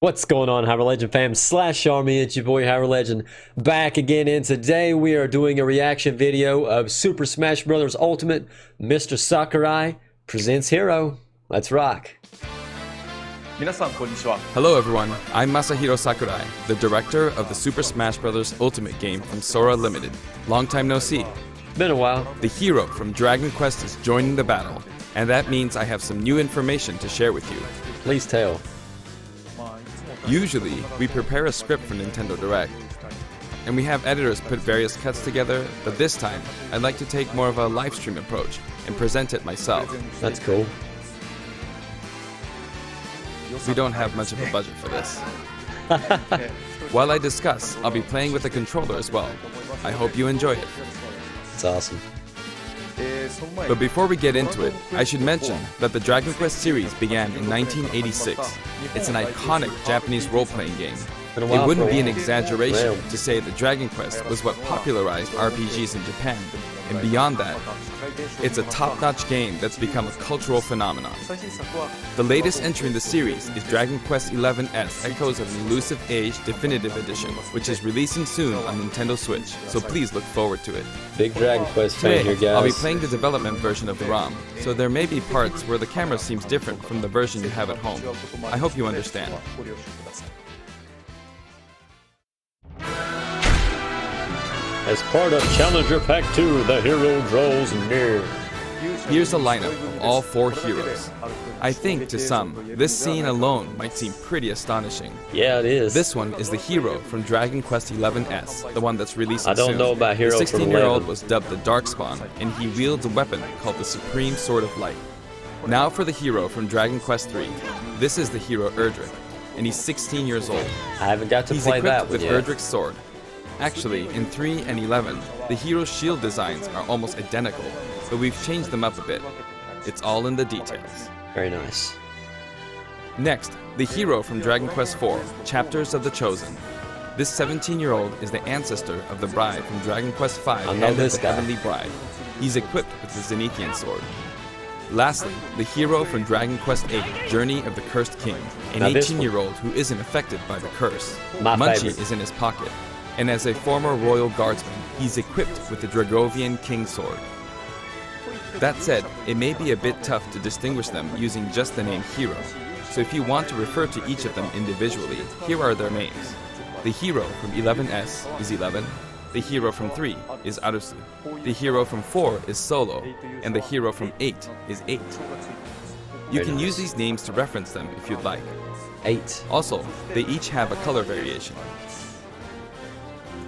What's going on, HyruLegend fam slash army? It's your boy HyruLegend back again, and today we are doing a reaction video of Super Smash Bros. Ultimate. Mr. Sakurai presents Hero. Let's rock. Hello everyone, I'm Masahiro Sakurai, the director of the Super Smash Bros. Ultimate game from Sora Limited. Long time no see. Been a while. The hero from Dragon Quest is joining the battle, and that means I have some new information to share with you. Please tell. Usually, we prepare a script for Nintendo Direct, and we have editors put various cuts together, but this time, I'd like to take more of a live stream approach and present it myself. That's cool. We don't have much of a budget for this. While I discuss, I'll be playing with the controller as well. I hope you enjoy it. It's awesome. But before we get into it, I should mention that the Dragon Quest series began in 1986. It's an iconic Japanese role-playing game. It wouldn't be an exaggeration to say that Dragon Quest was what popularized RPGs in Japan, and beyond that, it's a top-notch game that's become a cultural phenomenon. The latest entry in the series is Dragon Quest XI's Echoes of an Elusive Age Definitive Edition, which is releasing soon on Nintendo Switch, so please look forward to it. Big Dragon Quest fan here, guys. I'll be playing the development version of the ROM, so there may be parts where the camera seems different from the version you have at home. I hope you understand. As part of Challenger Pack 2, the hero draws near. Here's a lineup of all 4 heroes. I think, to some, this scene alone might seem pretty astonishing. Yeah, it is. This one is the hero from Dragon Quest XI's, the one that's releasing I don't soon. know about Hero The from 16-year-old 11. was dubbed the Darkspawn, and he wields a weapon called the Supreme Sword of Light. Now for the hero from Dragon Quest III. This is the hero Erdrick, and he's 16 years old. I haven't got to He's play that equipped one with yet. Erdrick's sword. Actually, in 3 and 11, the hero's shield designs are almost identical, but we've changed them up a bit. It's all in the details. Very nice. Next, the hero from Dragon Quest IV, Chapters of the Chosen. This 17-year-old is the ancestor of the bride from Dragon Quest V, I know and this the guy. Heavenly Bride. He's equipped with the Zenithian sword. Lastly, the hero from Dragon Quest VIII, Journey of the Cursed King, an Now this 18-year-old who isn't affected by the curse. My Munchie favorite. is in his pocket, and as a former royal guardsman, he's equipped with the Dragovian King Sword. That said, it may be a bit tough to distinguish them using just the name hero, so if you want to refer to each of them individually, here are their names. The hero from 11S is 11, the hero from 3 is Arusu, the hero from 4 is Solo, and the hero from 8 is 8. You can use these names to reference them if you'd like. 8. Also, they each have a color variation.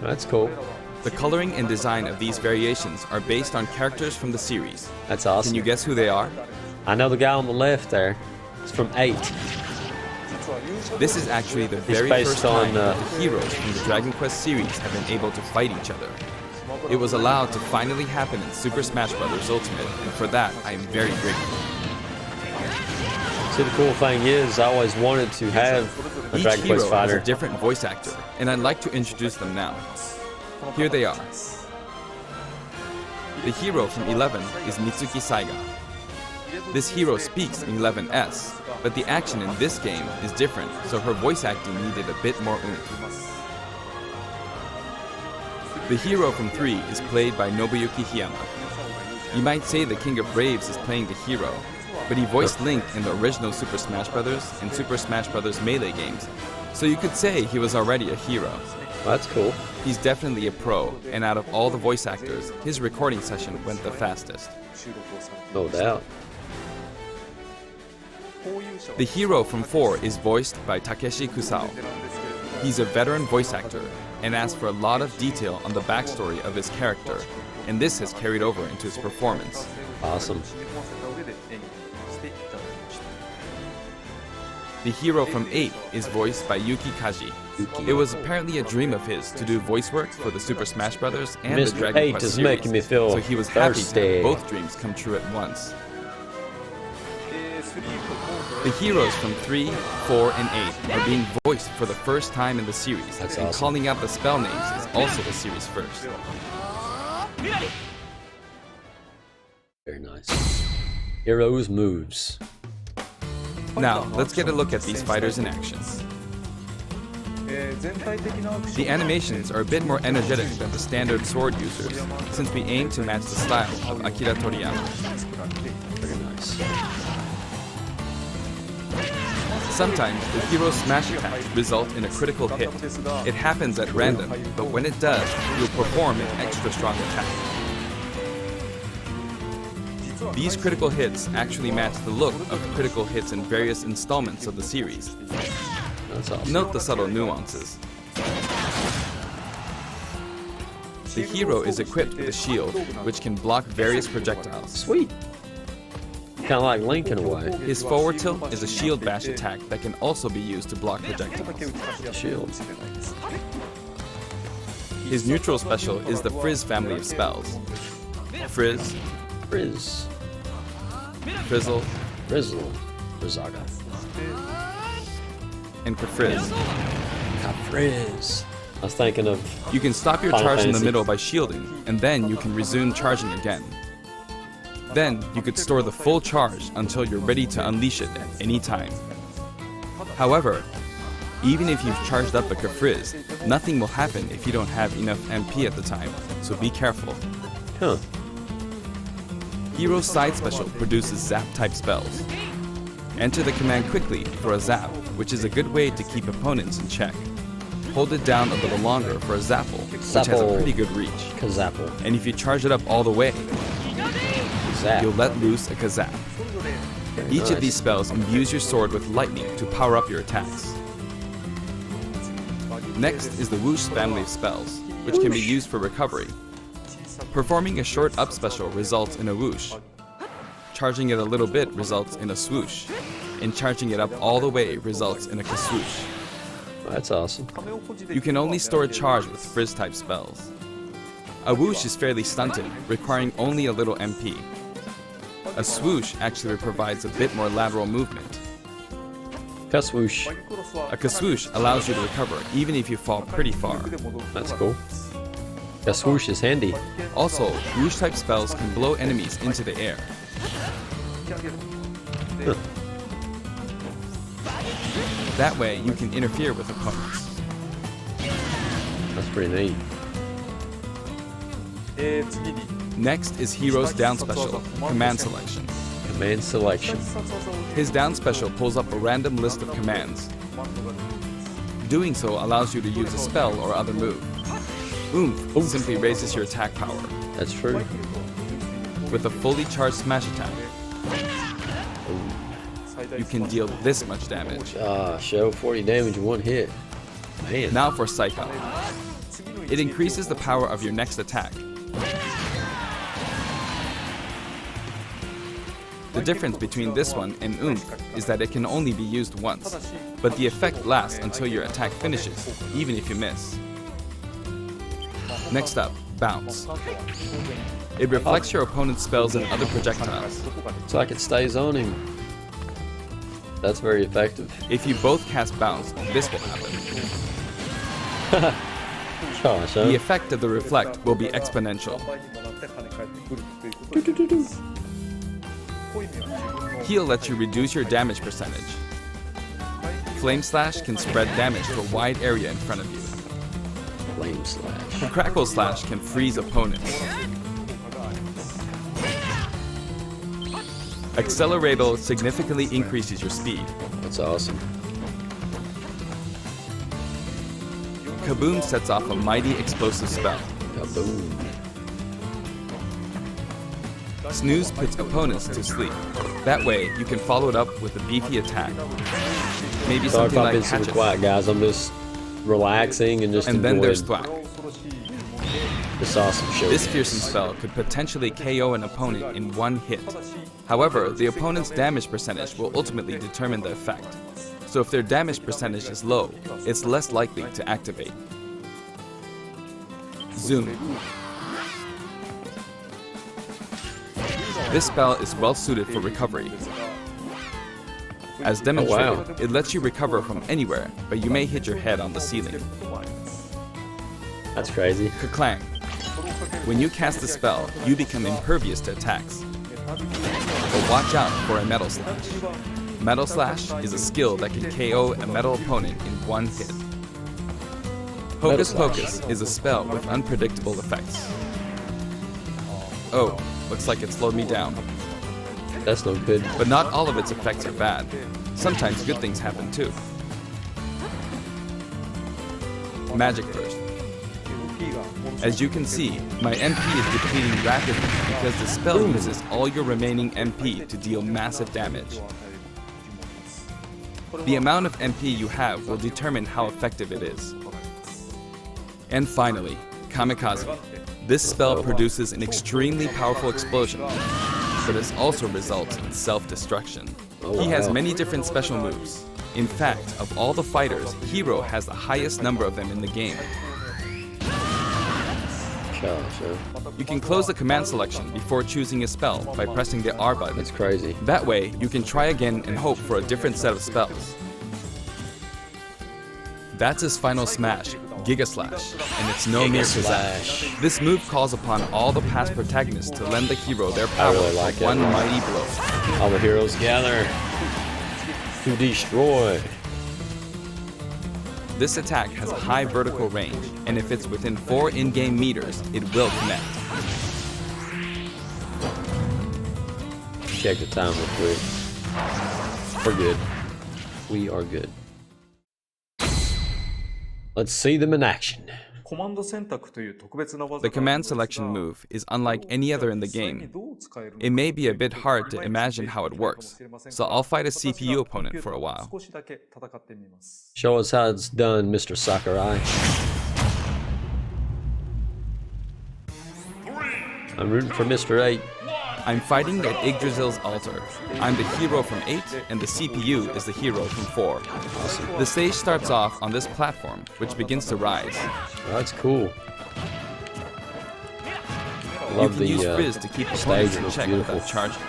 That's cool. The coloring and design of these variations are based on characters from the series. That's awesome. Can you guess who they are? I know the guy on the left there. It's from 8. This is actually the very based first time on, that the heroes from the Dragon Quest series have been able to fight each other. It was allowed to finally happen in Super Smash Bros. Ultimate, and for that, I am very grateful. See, the cool thing is, I always wanted to have a Each Dragon hero Quest has fighter. a different voice actor, and I'd like to introduce them now. Here they are. The hero from 11 is Mitsuki Saiga. This hero speaks in 11S, but the action in this game is different, so her voice acting needed a bit more oomph. The hero from 3 is played by Nobuyuki Hiyama. You might say the King of Braves is playing the hero, but he voiced Link in the original Super Smash Bros. And Super Smash Bros. Melee games, so you could say he was already a hero. That's cool. He's definitely a pro, and out of all the voice actors, his recording session went the fastest. No doubt. The hero from 4 is voiced by Takeshi Kusao. He's a veteran voice actor, and asks for a lot of detail on the backstory of his character, and this has carried over into his performance. Awesome. The hero from 8 is voiced by Yuki Kaji. It was apparently a dream of his to do voice work for the Super Smash Bros. And the Mr. Dragon 8 Quest is series, making me feel so he was happy to thirsty. have both dreams come true at once. The heroes from 3, 4, and 8 are being voiced for the first time in the series, That's and awesome. calling out the spell names is also the series first. Very nice. Heroes moves. Now, let's get a look at these fighters in action. The animations are a bit more energetic than the standard sword users, since we aim to match the style of Akira Toriyama. Very nice. Sometimes the hero's smash attacks result in a critical hit. It happens at random, but when it does, you'll perform an extra strong attack. These critical hits actually match the look of critical hits in various installments of the series. That's awesome. Note the subtle nuances. The hero is equipped with a shield, which can block various projectiles. Sweet. Kind of like Link in a way. His forward tilt is a shield bash attack that can also be used to block projectiles. Shield. His neutral special is the Frizz family of spells. Frizz, Frizz. Frizzle, Frizzle. Frizzaga. and Kafrizz. Kafrizz. I was thinking of... You can stop your Final charge in the Fantasy. middle by shielding, and then you can resume charging again. Then, you could store the full charge until you're ready to unleash it at any time. However, even if you've charged up a Kafrizz, nothing will happen if you don't have enough MP at the time, so be careful. Huh. Hero's side special produces zap-type spells. Enter the command quickly for a zap, which is a good way to keep opponents in check. Hold it down a little longer for a zapple, which has a Zapple. pretty good reach. Kazapple. And if you charge it up all the way, Zap. you'll let loose a Kazap. Each of Nice. these spells imbues your sword with lightning to power up your attacks. Next is the Whoosh family of spells, which can be used for recovery. Performing a short up special results in a whoosh. Charging it a little bit results in a swoosh. And charging it up all the way results in a kaswoosh. That's awesome. You can only store a charge with Frizz-type spells. A whoosh is fairly stunted, requiring only a little MP. A swoosh actually provides a bit more lateral movement. Kaswoosh. A kaswoosh allows you to recover even if you fall pretty far. That's cool. Kaswoosh is handy. Also, whoosh-type spells can blow enemies into the air. Huh. That way, you can interfere with opponents. That's pretty neat. Next is Hero's down special, Command Selection. Command selection. His down special pulls up a random list of commands. Doing so allows you to use a spell or other move. Oomph simply raises your attack power. That's true. With a fully charged smash attack, you can deal this much damage. Show 40 damage in one hit. Man. Now for Psycho. It increases the power of your next attack. The difference between this one and Oomph is that it can only be used once, but the effect lasts until your attack finishes, even if you miss. Next up, Bounce. It reflects your opponent's spells and other projectiles. It's like it stays on him. That's very effective. If you both cast Bounce, this will happen. Gosh, huh? The effect of the reflect will be exponential. Heal lets you reduce your damage percentage. Flame Slash can spread damage to a wide area in front of you. Flame slash. Crackle Slash can freeze opponents. Accelerator significantly increases your speed. That's awesome. Kaboom sets off a mighty explosive spell. Kaboom. Snooze puts opponents to sleep. That way, you can follow it up with a beefy attack. Maybe Sorry something if I've like been super Hatchet. quiet, guys. I'm just relaxing and just And then there's enjoying Thwack. this awesome show. This fearsome spell could potentially KO an opponent in one hit. However, the opponent's damage percentage will ultimately determine the effect. So if their damage percentage is low, it's less likely to activate. Zoom. This spell is well suited for recovery. As demonstrated, wow. it lets you recover from anywhere, but you may hit your head on the ceiling. That's crazy. Kerclang. When you cast the spell, you become impervious to attacks. But watch out for a Metal Slash. Metal Slash is a skill that can KO a metal opponent in one hit. Hocus Pocus is a spell with unpredictable effects. Oh, looks like it slowed me down. That's no good. But not all of its effects are bad. Sometimes good things happen too. Magic first. As you can see, my MP is depleting rapidly because the spell uses all your remaining MP to deal massive damage. The amount of MP you have will determine how effective it is. And finally, Kamikaze. This spell produces an extremely powerful explosion, but this also results in self-destruction. He has many different special moves. In fact, of all the fighters, Hiro has the highest number of them in the game. You can close the command selection before choosing a spell by pressing the R button. That's crazy. That way, you can try again and hope for a different set of spells. That's his final smash, Giga Slash, and it's no mere pizzazz. This move calls upon all the past protagonists to lend the hero their power with one mighty blow. All the heroes gather to destroy. This attack has a high vertical range, and if it's within 4 in-game meters, it will connect. Check the time real quick. We're good. We are good. Let's see them in action. The command selection move is unlike any other in the game. It may be a bit hard to imagine how it works, so I'll fight a CPU opponent for a while. Show us how it's done, Mr. Sakurai. I'm rooting for Mr. 8. I'm fighting at Yggdrasil's altar. I'm the hero from 8, and the CPU is the hero from 4. Awesome. The stage starts off on this platform, which begins to rise. Oh, that's cool. You can use Frizz to keep opponents in check without charging.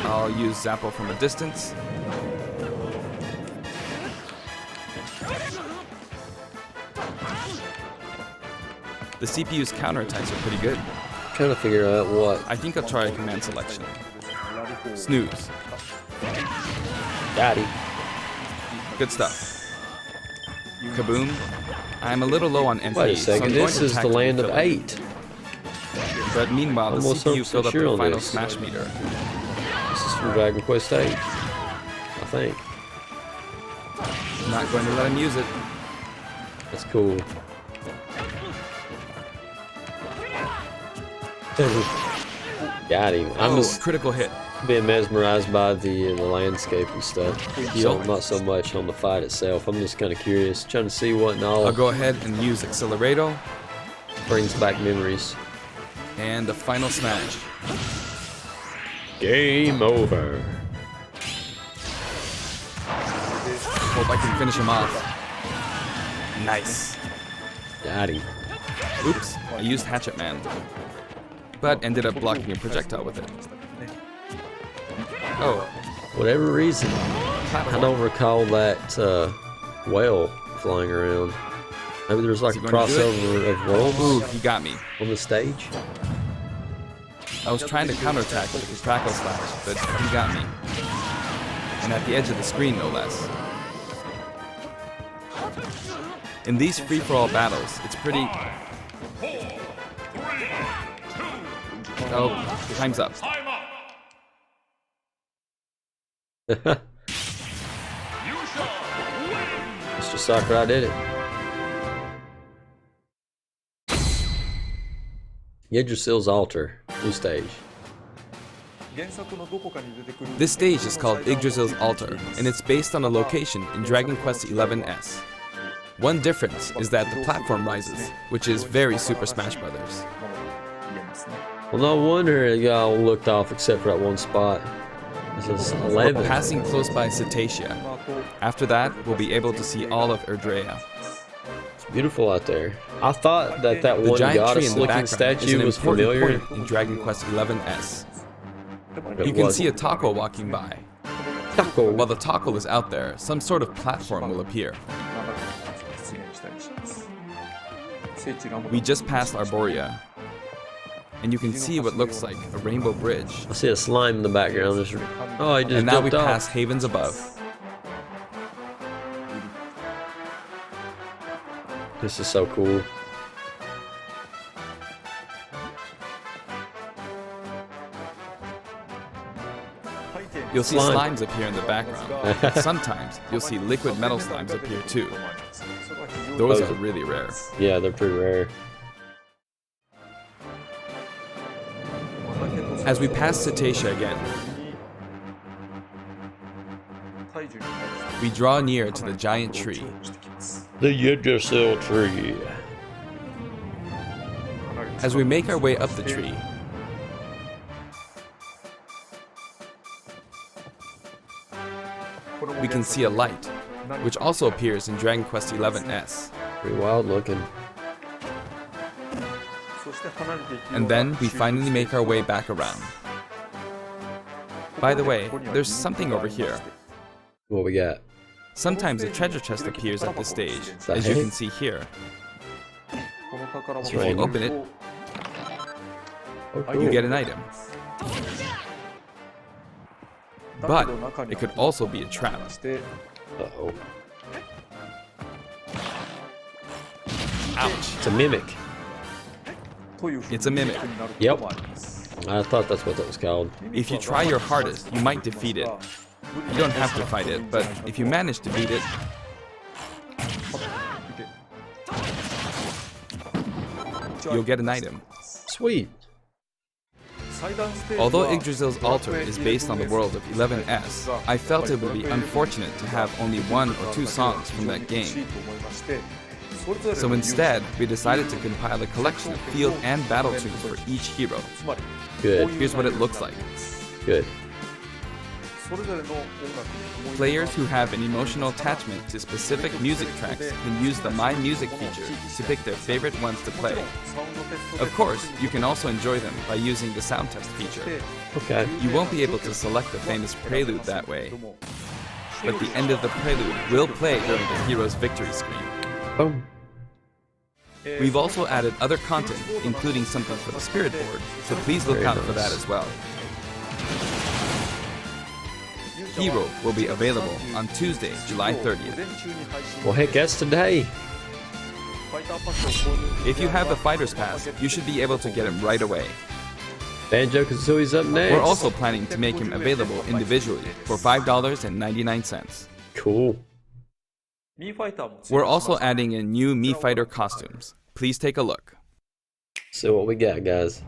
I'll use Zappo from a distance. The CPU's counterattacks are pretty good. Trying to figure out what. I think I'll try a command selection. Snooze. Got him. Good stuff. Kaboom. I'm a little low on MP, Wait a so I'm second, going this to is attack the to land of refill it. 8. But meanwhile, the Almost CPU filled up sure the on final this. smash meter. This is from Dragon Quest 8. I think. I'm not going to let him use it. That's cool. Got him. I'm just critical hit. being mesmerized by the landscape and stuff. Not so much on the fight itself. I'm just kind of curious, trying to see what and all I'll go ahead and use Accelerator. brings back memories. And the final smash. Game over. Hope I can finish him off. Nice. Got him. Oops, I used Hatchet Man, but ended up blocking a projectile with it. Oh, Whatever reason, I don't recall that whale flying around. Maybe there's like a crossover of worlds ooh, he got me. on the stage. I was trying to counterattack with his Crackle Slash, but he got me. And at the edge of the screen, no less. In these free-for-all battles, it's pretty... Oh, time's up. Mr. Sakurai did it. Yggdrasil's altar, new stage. This stage is called Yggdrasil's Altar, and it's based on a location in Dragon Quest XI's. One difference is that the platform rises, which is very Super Smash Bros. Well, no wonder it got all looked off except for that one spot. This is 11. We're passing close by Cetacea. After that, we'll be able to see all of Erdrea. It's beautiful out there. I thought that The one giant tree in the goddess-looking background is statue an was important familiar. point in Dragon Quest XI's. It You can wasn't. see a taco walking by. Taco. While the taco is out there, some sort of platform will appear. We just passed Arborea, and you can see what looks like a rainbow bridge. I see a slime in the background. Oh, he just And now we jumped off. pass Havens Above. This is so cool. You'll see Slime. slimes appear in the background. Sometimes you'll see liquid metal slimes appear too. Those are really rare. Yeah, they're pretty rare. As we pass Cetacea again, we draw near to the giant tree. The Yggdrasil tree. As we make our way up the tree, we can see a light, which also appears in Dragon Quest XI's. Pretty wild looking. And then we finally make our way back around. By the way, there's something over here. What we got? Sometimes a treasure chest appears at this stage, as you can see here. If you open it, you get an item. But it could also be a trap. Uh-oh. Ouch! It's a mimic. It's a mimic. Yep. I thought that's what that was called. If you try your hardest, you might defeat it. You don't have to fight it, but if you manage to beat it, you'll get an item. Sweet. Although Yggdrasil's altar is based on the world of 11S, I felt it would be unfortunate to have only 1 or 2 songs from that game. So instead, we decided to compile a collection of field and battle tunes for each hero. Good. Here's what it looks like. Good. Players who have an emotional attachment to specific music tracks can use the My Music feature to pick their favorite ones to play. Of course, you can also enjoy them by using the sound test feature. Okay. You won't be able to select the famous prelude that way, but the end of the prelude will play during the hero's victory screen. Boom. We've also added other content, including something for the spirit board, so please look out for that as well. Hero will be available on Tuesday, July 30th. Well, heck, that's today. If you have the Fighter's Pass, you should be able to get him right away. Banjo-Kazooie's up next. We're also planning to make him available individually for $5.99. Cool. We're also adding in new Mii Fighter costumes. Please take a look. So what we got, guys?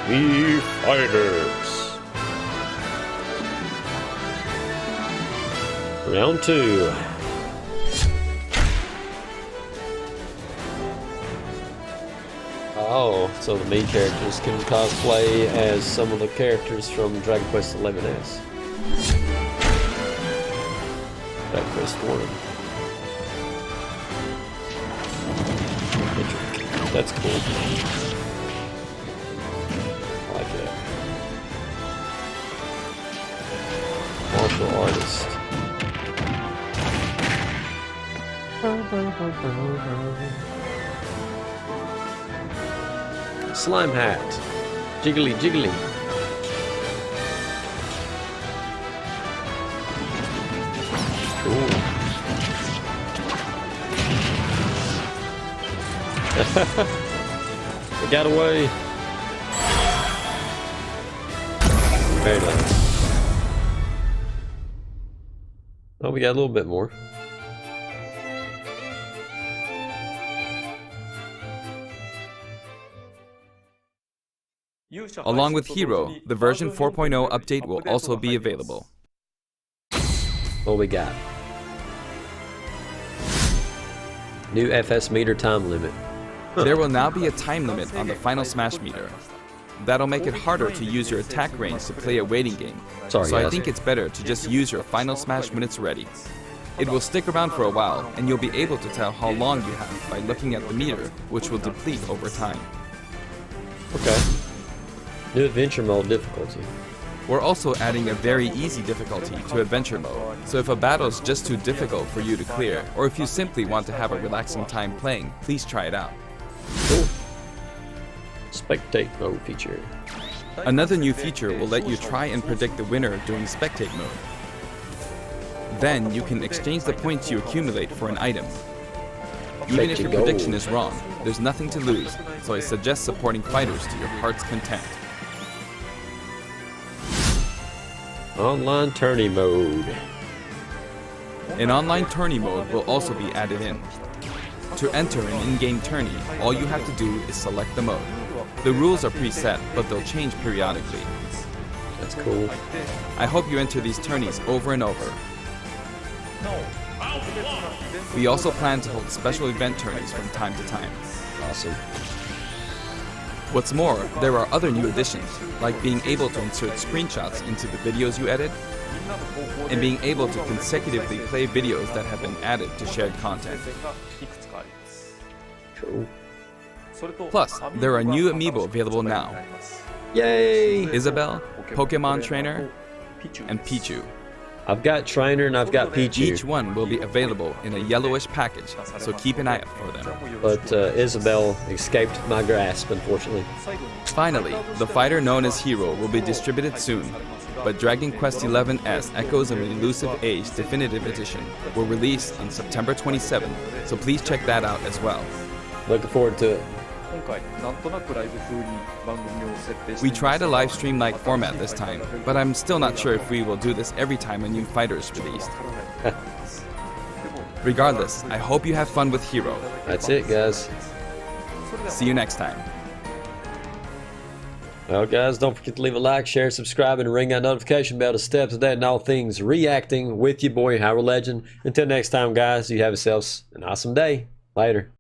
Mii Fighters. Round 2. Oh, so the Mii characters can cosplay as some of the characters from Dragon Quest XI's. Dragon Quest 1. That's cool. I like that. Martial artist. Slime hat. Jiggly jiggly. Cool. It got away. Very nice. Oh, we got a little bit more. Along with Hero, the version 4.0 update will also be available. What we got? New FS meter time limit. There will now be a time limit on the Final Smash meter. That'll make it harder to use your attack range to play a waiting game. Sorry, so I guys. think it's better to just use your Final Smash when it's ready. It will stick around for a while, and you'll be able to tell how long you have by looking at the meter, which will deplete over time. Okay. New adventure mode difficulty. We're also adding a very easy difficulty to adventure mode, so if a battle's just too difficult for you to clear, or if you simply want to have a relaxing time playing, please try it out. Cool. Spectate mode feature. Another new feature will let you try and predict the winner during spectate mode. Then you can exchange the points you accumulate for an item. Even if your your prediction goals. is wrong, there's nothing to lose, so I suggest supporting fighters to your heart's content. Online tourney mode. An online tourney mode will also be added in. To enter an in-game tourney, all you have to do is select the mode. The rules are preset, but they'll change periodically. That's cool. I hope you enter these tourneys over and over. We also plan to hold special event tourneys from time to time. Awesome. What's more, there are other new additions, like being able to insert screenshots into the videos you edit, and being able to consecutively play videos that have been added to shared content. Cool. Plus, there are new amiibo available now. Yay! Isabelle, Pokemon Trainer, and Pichu. I've got Trainer and I've got Pichu. Each one will be available in a yellowish package, so keep an eye out for them. But Isabelle escaped my grasp, unfortunately. Finally, the fighter known as Hero will be distributed soon, but Dragon Quest XI's Echoes of an Elusive Age Definitive Edition will release on September 27, so please check that out as well. Looking forward to it. We tried a live stream-like format this time, but I'm still not sure if we will do this every time a new fighter is released. Regardless, I hope you have fun with Hero. That's it, guys. See you next time. Well, guys, don't forget to leave a like, share, subscribe, and ring that notification bell to stay up to date on all things reacting with your boy HyruLegend. Until next time, guys, you have yourselves an awesome day. Later.